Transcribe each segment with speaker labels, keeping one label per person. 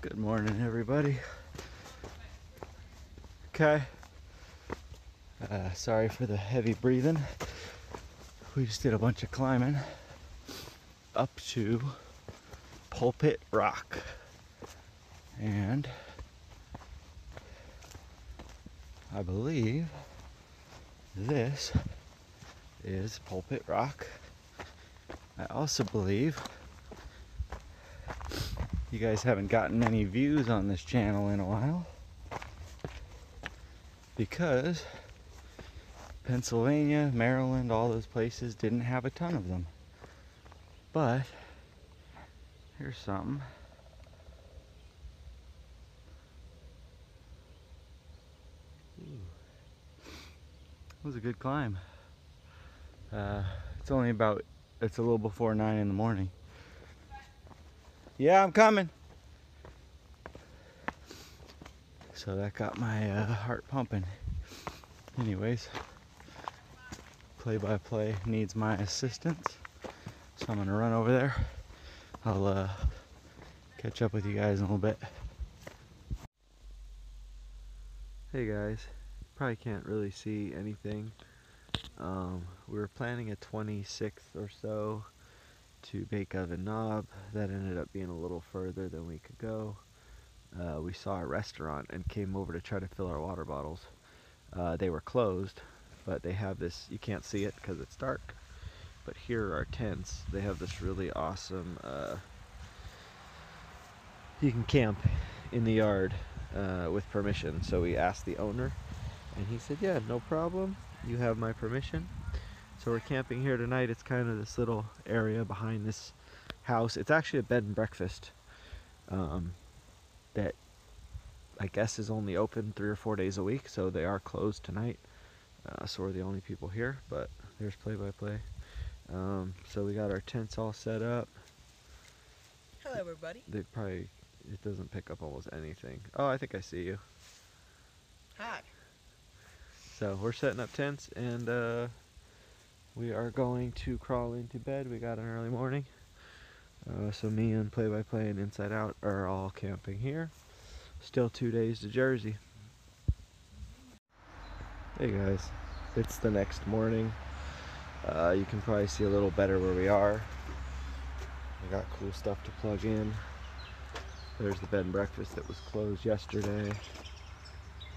Speaker 1: Good morning, everybody. Okay. Sorry for the heavy breathing. We just did a bunch of climbing up to Pulpit Rock. And I believe this is Pulpit Rock. I also believe you guys haven't gotten any views on this channel in a while because Pennsylvania, Maryland, all those places didn't have a ton of them. But here's something. Ooh. It was a good climb. It's a little before 9 in the morning. Yeah, I'm coming. So that got my heart pumping. Anyways, play-by-play needs my assistance, so I'm gonna run over there. I'll catch up with you guys in a little bit. Hey guys, probably can't really see anything. We were planning a 26th or so to Bake Oven Knob. That ended up being a little further than we could go. We saw a restaurant and came over to try to fill our water bottles. They were closed, but they have this, you can't see it because it's dark, but here are our tents. They have this really awesome, you can camp in the yard with permission. So we asked the owner and he said, yeah, no problem, you have my permission. So we're camping here tonight. It's kind of this little area behind this house. It's actually a bed and breakfast that I guess is only open 3 or 4 days a week, so they are closed tonight. So we're the only people here, but there's play-by-play. So we got our tents all set up.
Speaker 2: Hello everybody.
Speaker 1: It doesn't pick up almost anything. Oh, I think I see you.
Speaker 2: Hi.
Speaker 1: So we're setting up tents and we are going to crawl into bed. We got an early morning. So me and play-by-play and Inside Out are all camping here. Still 2 days to Jersey. Hey guys, it's the next morning. You can probably see a little better where we are. We got cool stuff to plug in. There's the bed and breakfast that was closed yesterday.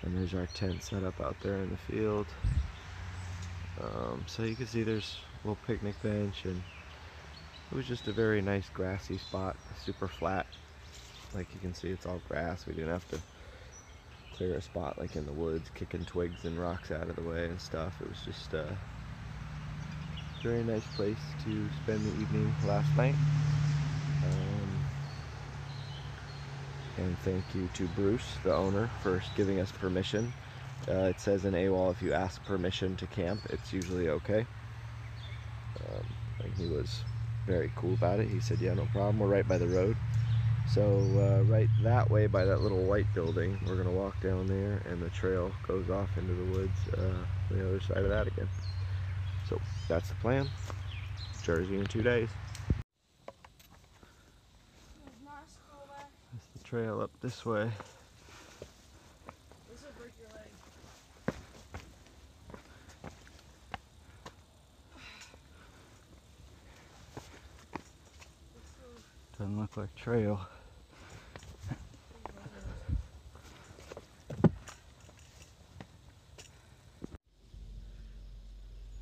Speaker 1: And there's our tent set up out there in the field. So you can see there's a little picnic bench, and it was just a very nice grassy spot, super flat. Like you can see, it's all grass. We didn't have to clear a spot like in the woods, kicking twigs and rocks out of the way and stuff. It was just a very nice place to spend the evening last night. And thank you to Bruce, the owner, for giving us permission. It says in AWOL, if you ask permission to camp, it's usually okay. And he was very cool about it. He said, yeah, no problem. We're right by the road. So right that way by that little white building, we're going to walk down there, and the trail goes off into the woods on the other side of that again. So that's the plan. Jersey in 2 days. That's the trail up this way.
Speaker 2: This will break your leg.
Speaker 1: Doesn't look like trail.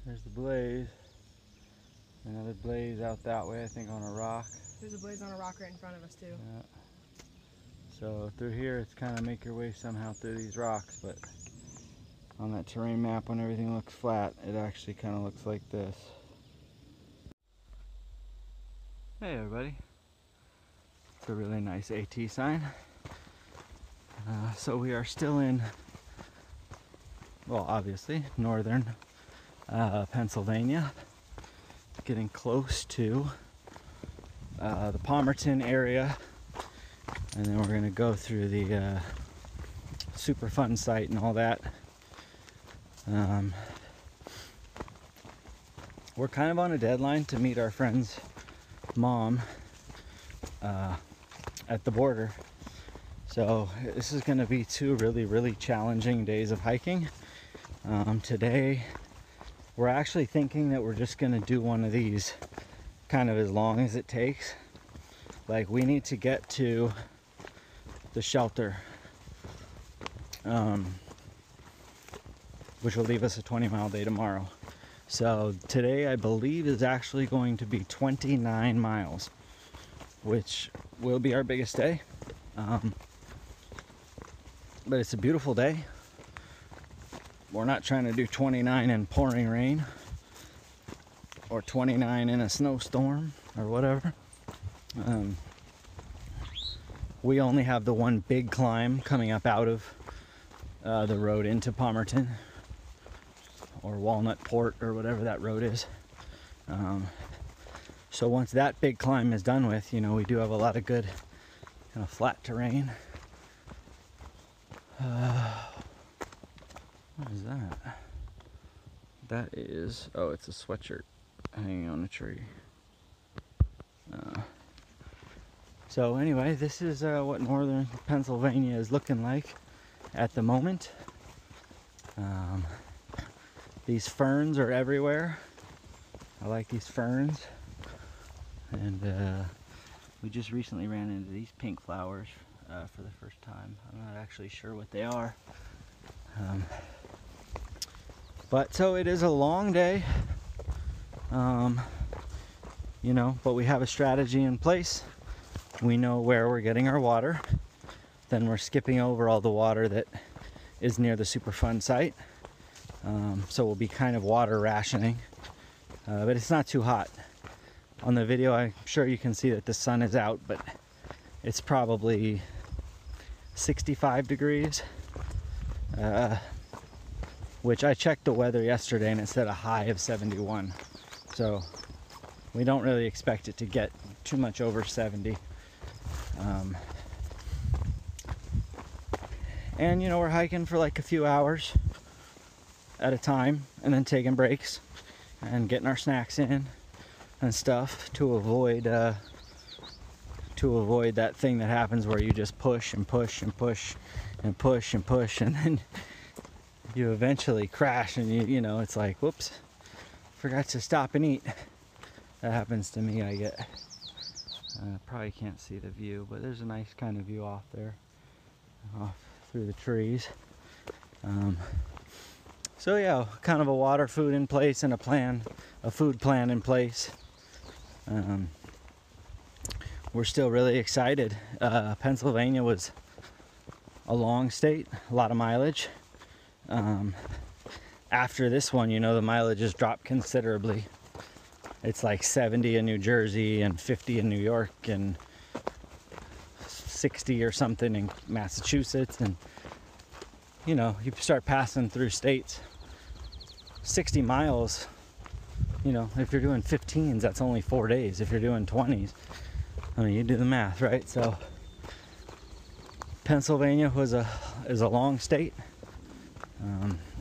Speaker 1: There's the blaze. Another blaze out that way, I think on a rock.
Speaker 2: There's a blaze on a rock right in front of us too.
Speaker 1: Yeah. So through here, it's kind of make your way somehow through these rocks, but on that terrain map, when everything looks flat, it actually kind of looks like this. Hey everybody. It's a really nice AT sign. So we are still in, well, obviously, northern Pennsylvania. Getting close to the Palmerton area. And then we're going to go through the super fun site and all that. We're kind of on a deadline to meet our friend's mom at the border.
Speaker 3: So this is going to be 2 really challenging days of hiking. Today we're actually thinking that we're just going to do one of these kind of as long as it takes. Like, we need to get to the shelter, which will leave us a 20-mile day tomorrow. So today, I believe, is actually going to be 29 miles, which will be our biggest day. But it's a beautiful day. We're not trying to do 29 in pouring rain or 29 in a snowstorm or whatever. We only have the one big climb coming up out of the road into Palmerton, or Walnut Port, or whatever that road is. So once that big climb is done with, we do have a lot of good kind of flat terrain. What is that? That is, oh, it's a sweatshirt hanging on a tree. So anyway, this is what northern Pennsylvania is looking like at the moment. These ferns are everywhere. I like these ferns. And we just recently ran into these pink flowers for the first time. I'm not actually sure what they are. But so it is a long day, but we have a strategy in place. We know where we're getting our water. Then we're skipping over all the water that is near the Superfund site. So we'll be kind of water rationing, but it's not too hot. On the video, I'm sure you can see that the sun is out, but it's probably 65 degrees. Which I checked the weather yesterday and it said a high of 71. So we don't really expect it to get too much over 70. And we're hiking for like a few hours at a time, and then taking breaks and getting our snacks in and stuff to avoid that thing that happens where you just push and push and push and push and push, and then you eventually crash, and it's like, whoops, forgot to stop and eat. That happens to me. I get probably can't see the view, but there's a nice kind of view off there, off through the trees. So yeah, kind of a water, food in place, and a food plan in place. We're still really excited. Pennsylvania was a long state, a lot of mileage. After this one, the mileage has dropped considerably. It's like 70 in New Jersey and 50 in New York and 60 or something in Massachusetts. And you start passing through states. 60 miles, if you're doing 15s, that's only 4 days. If you're doing 20s, you do the math, right? So Pennsylvania is a long state.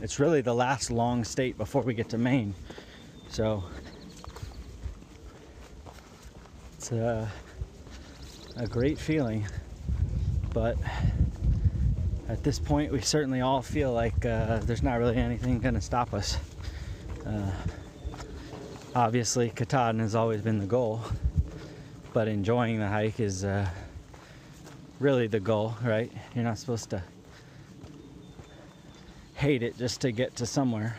Speaker 3: It's really the last long state before we get to Maine. So it's a great feeling. But at this point, we certainly all feel like there's not really anything going to stop us. Obviously, Katahdin has always been the goal, but enjoying the hike is really the goal, right? You're not supposed to hate it just to get to somewhere,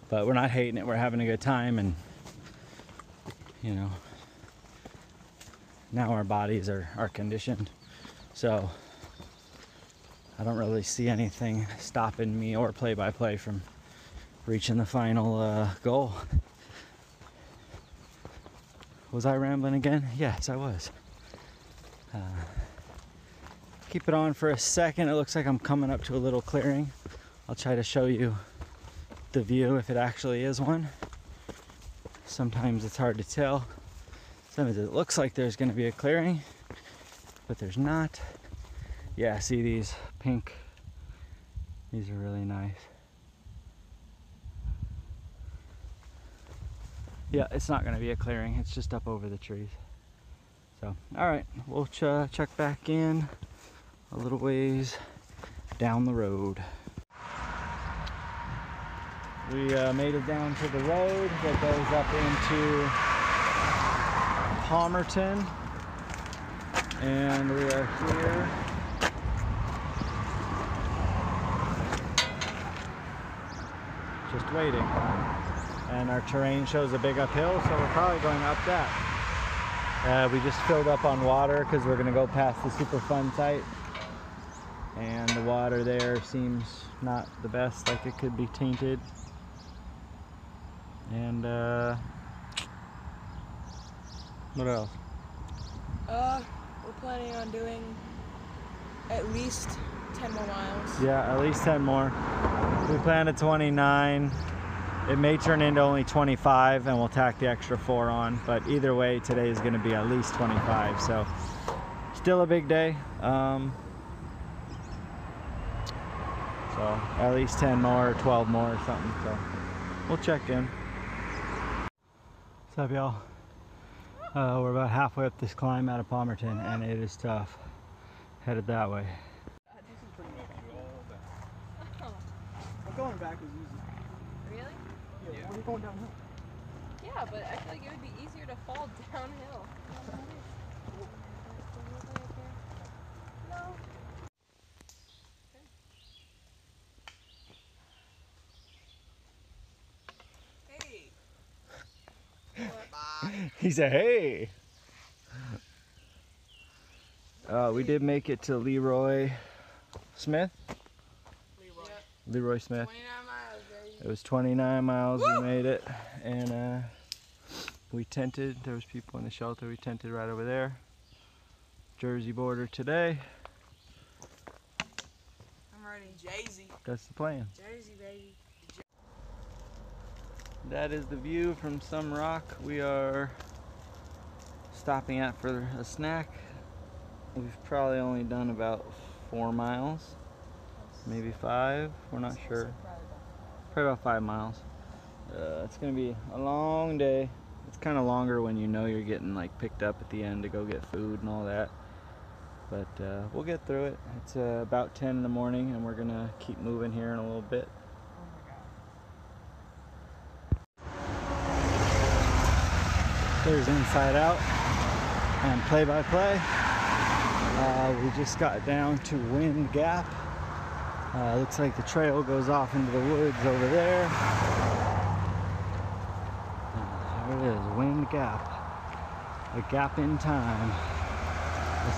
Speaker 3: but we're not hating it. We're having a good time, and now our bodies are conditioned, so I don't really see anything stopping me or play-by-play from reaching the final goal. Was I rambling again? Yes, I was. Keep it on for a second. It looks like I'm coming up to a little clearing. I'll try to show you the view if it actually is one. Sometimes it's hard to tell. Sometimes it looks like there's going to be a clearing, but there's not. Yeah, see these pink? These are really nice. Yeah, it's not going to be a clearing. It's just up over the trees. So, all right, we'll check back in a little ways down the road. We made it down to the road that goes up into Palmerton, and we are here. Just waiting. And our terrain shows a big uphill, so we're probably going up that. We just filled up on water because we're going to go past the super fun site. And the water there seems not the best, like it could be tainted. And what else?
Speaker 2: We're planning on doing at least 10 more miles.
Speaker 3: Yeah, at least 10 more. We planned at 29. It may turn into only 25 and we'll tack the extra 4 on, but either way today is going to be at least 25, so still a big day. So at least 10 more or 12 more or something, so we'll check in. What's up, y'all? We're about halfway up this climb out of Palmerton and it is tough. Headed that way.
Speaker 2: Going back is easy.
Speaker 4: Really?
Speaker 2: Yeah. We're going downhill.
Speaker 4: Yeah, but I feel like it would be easier to fall downhill. No.
Speaker 2: Hey. Bye.
Speaker 3: He said, hey! We did make it to Leroy Smith. Leroy Smith.
Speaker 4: 29 miles, baby.
Speaker 3: It was 29 miles. Woo! We made it, and we tented. There was people in the shelter. We tented right over there. Jersey border today.
Speaker 2: I'm ready. Jay-Z.
Speaker 3: That's the plan.
Speaker 2: Jersey, baby.
Speaker 3: That is the view from some rock we are stopping at for a snack. We've probably only done about 4 miles. Maybe 5, we're not sure. Probably about 5 miles. It's gonna be a long day. It's kind of longer when you know you're getting like picked up at the end to go get food and all that. But we'll get through it. It's about 10 in the morning and we're gonna keep moving here in a little bit. There's Inside Out and Play by Play. We just got down to Wind Gap. Looks like the trail goes off into the woods over there. There it is, Wind Gap. A gap in time.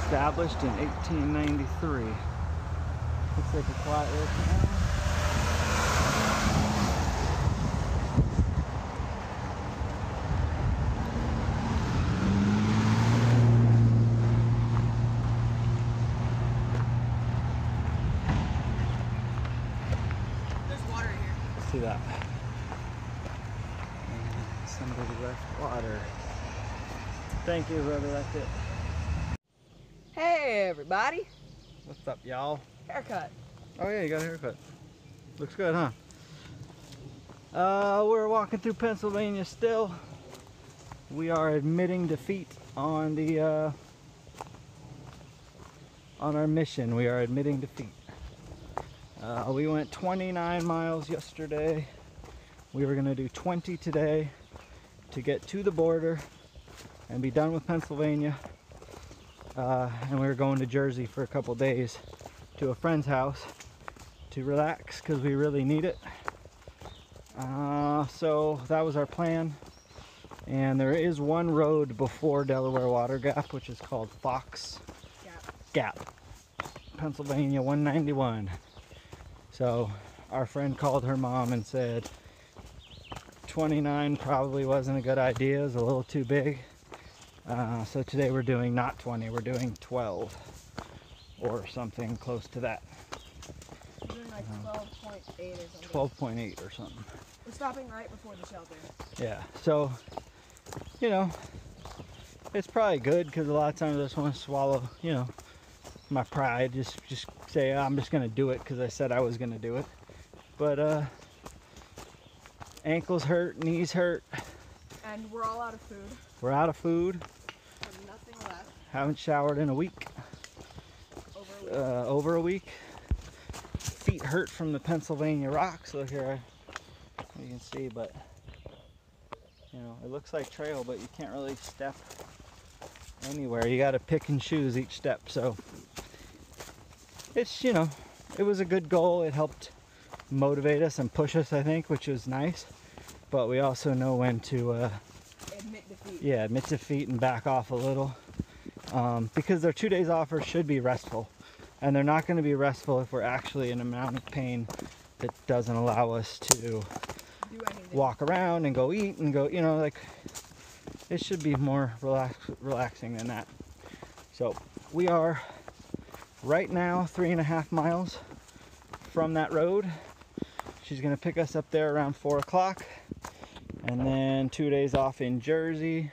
Speaker 3: Established in 1893. Looks like a quiet little town. See that? And somebody left water. Thank you, whoever left it.
Speaker 2: Hey, everybody.
Speaker 3: What's up, y'all?
Speaker 2: Haircut.
Speaker 3: Oh yeah, you got a haircut. Looks good, huh? We're walking through Pennsylvania still. We are admitting defeat on the on our mission. We are admitting defeat. We went 29 miles yesterday. We were gonna do 20 today to get to the border and be done with Pennsylvania. And we were going to Jersey for a couple days to a friend's house to relax because we really need it. So that was our plan. And there is one road before Delaware Water Gap, which is called Fox Gap, Pennsylvania 191. So our friend called her mom and said 29 probably wasn't a good idea, it was a little too big. So today we're doing not 20, we're doing 12 or something close to that.
Speaker 2: We're doing like 12.8 or something.
Speaker 3: 12.8 or something.
Speaker 2: We're stopping right before the shelter.
Speaker 3: Yeah, so, you know, it's probably good because a lot of times I just want to swallow, you know, my pride, just say I'm just gonna do it because I said I was gonna do it. But ankles hurt, knees hurt.
Speaker 2: And we're all out of food.
Speaker 3: We're out of food.
Speaker 2: Have nothing left.
Speaker 3: Haven't showered in a week.
Speaker 2: Over a
Speaker 3: over a week. Feet hurt from the Pennsylvania rocks. Look here, you can see, but you know, it looks like trail, but you can't really step anywhere. You got to pick and choose each step. So it's, you know, it was a good goal. It helped motivate us and push us, I think, which was nice. But we also know when to
Speaker 2: Admit defeat.
Speaker 3: yeah, admit defeat and back off a little, because their 2 days off should be restful, and they're not going to be restful if we're actually in an amount of pain that doesn't allow us to
Speaker 2: Do anything.
Speaker 3: walk around and go eat and go, you know, like, it should be more relaxing than that. So we are right now 3.5 miles from that road. She's gonna pick us up there around 4 o'clock, and then 2 days off in Jersey.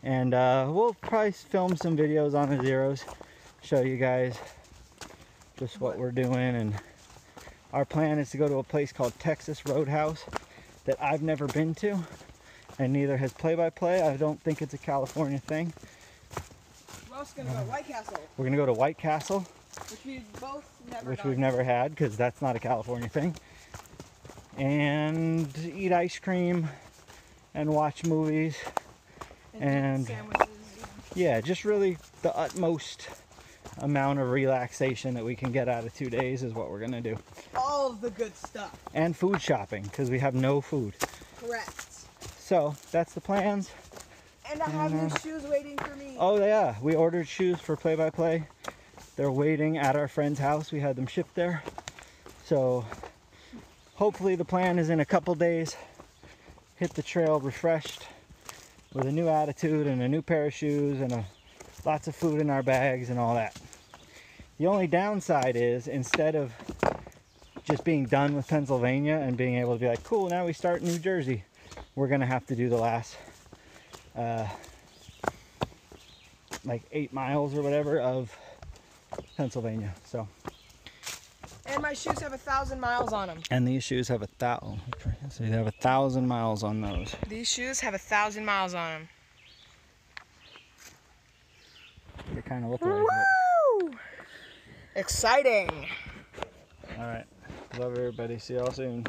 Speaker 3: And we'll probably film some videos on the zeros, show you guys just what we're doing. And our plan is to go to a place called Texas Roadhouse that I've never been to, and neither has Play by Play. I don't think it's a California thing.
Speaker 2: We're also gonna go to White Castle,
Speaker 3: We're gonna go to White Castle,
Speaker 2: which we've both never
Speaker 3: which
Speaker 2: done.
Speaker 3: we've never had because that's not a California thing, and eat ice cream and watch movies. And
Speaker 2: sandwiches.
Speaker 3: yeah, just really the utmost amount of relaxation that we can get out of 2 days is what we're gonna do.
Speaker 2: All of the good stuff.
Speaker 3: And food shopping, because we have no food.
Speaker 2: Correct.
Speaker 3: So that's the plans.
Speaker 2: And I have new shoes waiting for me.
Speaker 3: Oh yeah, we ordered shoes for Play by Play. They're waiting at our friend's house. We had them shipped there. So hopefully the plan is in a couple days, hit the trail refreshed with a new attitude and a new pair of shoes and lots of food in our bags and all that. The only downside is, instead of just being done with Pennsylvania and being able to be like, cool, now we start in New Jersey, we're gonna have to do the last like 8 miles or whatever of Pennsylvania. So,
Speaker 2: And my shoes have 1,000 miles on them.
Speaker 3: and these shoes have 1,000. So they have 1,000 miles on those.
Speaker 2: These shoes have 1,000 miles on them.
Speaker 3: They kind of look like it.
Speaker 2: Woo! Exciting.
Speaker 3: All right. Love everybody. See y'all soon.